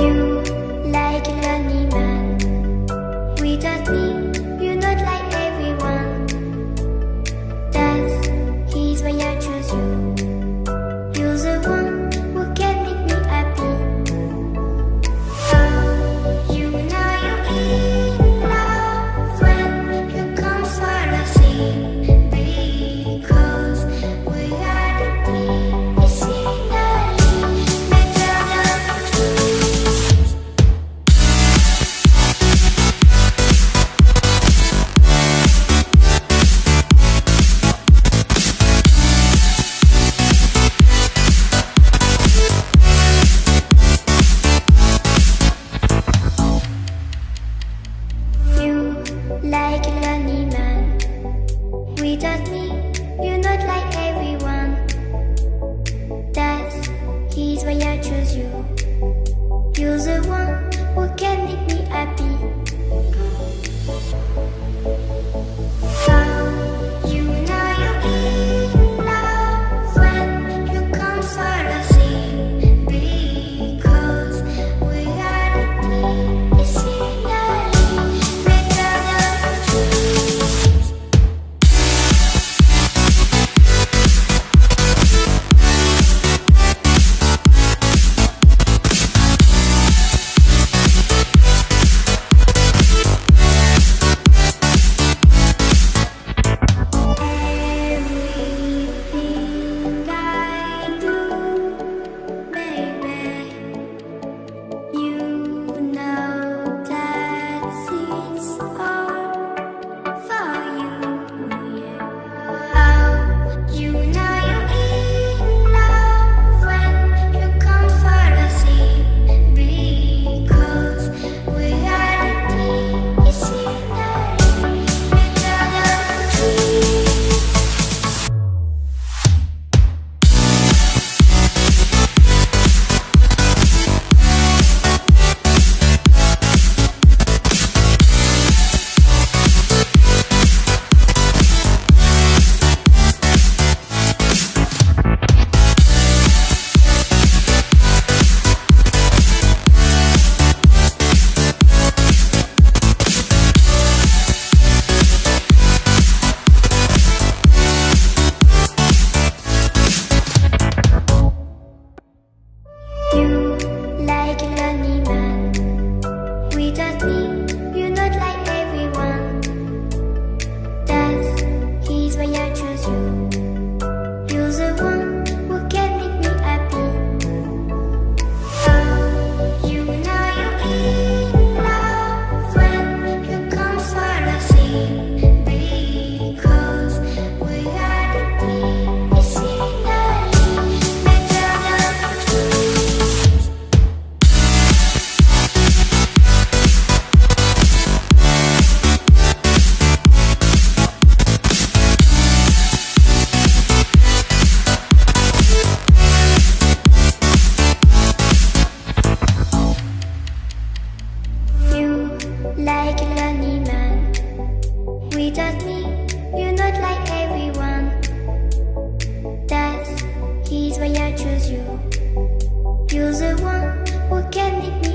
You like a lonely man. Without me, you're not like everyone. That's he's why I choose you. You're the one who can make me happy. Oh, you know you're in love when you come for the sea. Because we are the deep, it's finally better than true. You like a lonely man. Without me, you're not like everyone. That's he's why I choose you. You're the one who can make me happy. Oh, you know you're in love when you come for the sea. Because we are the deep, it's finally better than true. Everything I do, baby, you know that it's all for you, yeah. Oh, you know you're in love when you come for the sea. Because we are the deep, it's finally better than true. You like a lonely man. Without me, you're not like everyone. That's he's why I choose you. You're the one who can make me happy. Oh, you know you're in love when you come for the sea. Because we are the deep, it's finally better than true. You like a lonely man. Without me, you're not like everyone. That's he's why I choose you. You're the one who can make me